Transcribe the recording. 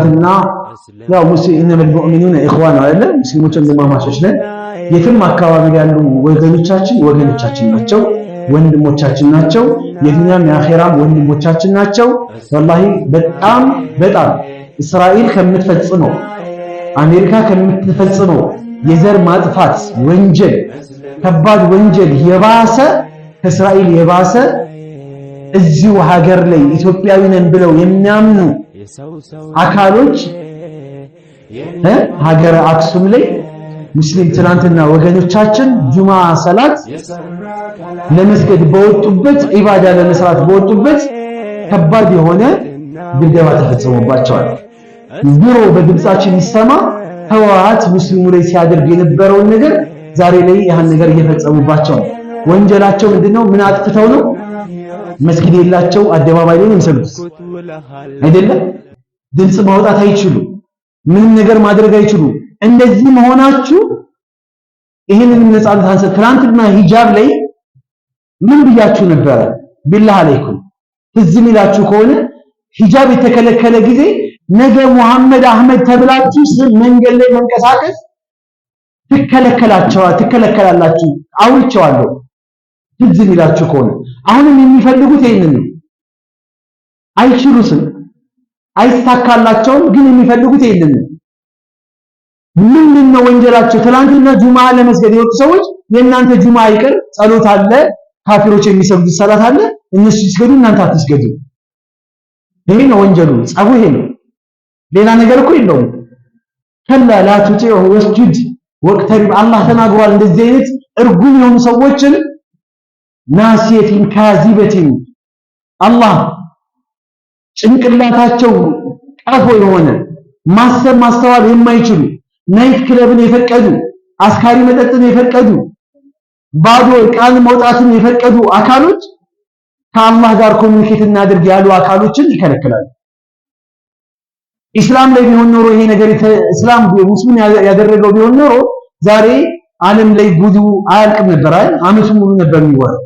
እና ያው ሙስሊሙን المؤمنون اخوان አይደለ ሙስሊሞች ወንድማማቾች ነን የትም አካባቢ ያሉ ወገኖቻችን ናቸው ወንድሞቻችን ናቸው የዱንያም የአኺራም ወንድሞቻችን ናቸው والله በጣም እስራኤል ከምትፈጽመው አሜሪካ ከምትፈጽመው የዘር ማጥፋት ወንጀል ከባድ ወንጀል የባሰ ከእስራኤል የባሰ እዚሁ ሀገር ላይ ኢትዮጵያዊ ነን ብለው የሚያምኑ አካሎች ሀገር አክሱም ላይ ሙስሊም ትናንትና ወገኖቻችን ጁማ ሰላት ለመስገድ በወጡበት ኢባዳ ለመስራት በወጡበት ከባድ የሆነ ድብደባ ተፈጽሞባቸዋል። ድሮ በድምጻችን ይሰማ ህወሓት ሙስሊሙ ላይ ሲያደርግ የነበረውን ነገር ዛሬ ላይ ያን ነገር እየፈጸሙባቸው ነው። ወንጀላቸው ምንድነው? ምን አጥፍተው ነው? መስጊድ የላቸው አደባባይ ላይ የሚሰግዱት አይደለም። ድምጽ ማውጣት አይችሉ፣ ምንም ነገር ማድረግ አይችሉ። እንደዚህ መሆናችሁ ይሄንን ነፃነት አንሰ ትናንትና ሂጃብ ላይ ምን ብያችሁ ነበረ? ቢላህ አለይኩም ትዝም ይላችሁ ከሆነ ሂጃብ የተከለከለ ጊዜ ነገ መሐመድ አህመድ ተብላችሁ መንገድ ላይ መንቀሳቀስ ትከለከላላችሁ አውርቼዋለሁ። ትዝም ይላችሁ ከሆነ አሁንም የሚፈልጉት ይሄንን ነው። አይችሉስም፣ አይሳካላቸውም፣ ግን የሚፈልጉት ይሄንን ነው። ምንድነው ወንጀላቸው? ትላንትና ጁማ ለመስገድ የወጡ ሰዎች የእናንተ ጁማ አይቀር ጸሎት አለ፣ ካፊሮች የሚሰግዱት ሰላት አለ፣ እነሱ ሲሰግዱ እናንተ አትስገዱ። ይሄ ነው ወንጀሉ፣ ጸቡ ይሄ ነው። ሌላ ነገር እኮ የለውም። ከላ ላ ትጢዑ ወስጁድ ወቅተሪብ አላህ ተናግሯል። እንደዚህ አይነት እርጉም የሆኑ ሰዎችን ናሲየቲን ካዚበቲን አላህ ጭንቅላታቸው ቀፎ የሆነ ማሰብ ማስተዋል የማይችሉ ናይት ክለብን የፈቀዱ አስካሪ መጠጥን የፈቀዱ ባዶ ቃል መውጣትን የፈቀዱ አካሎች ከአላህ ጋር ኮሚኒኬት እናድርግ ያሉ አካሎችን ይከለክላሉ። ኢስላም ላይ ቢሆን ኖሮ ይሄ ነገር እስላም ሙስሊም ያደረገው ቢሆን ኖሮ ዛሬ ዓለም ላይ ጉዱ አያልቅም ነበር አይደል? አመቱን ሙሉ ነበር የሚወራው።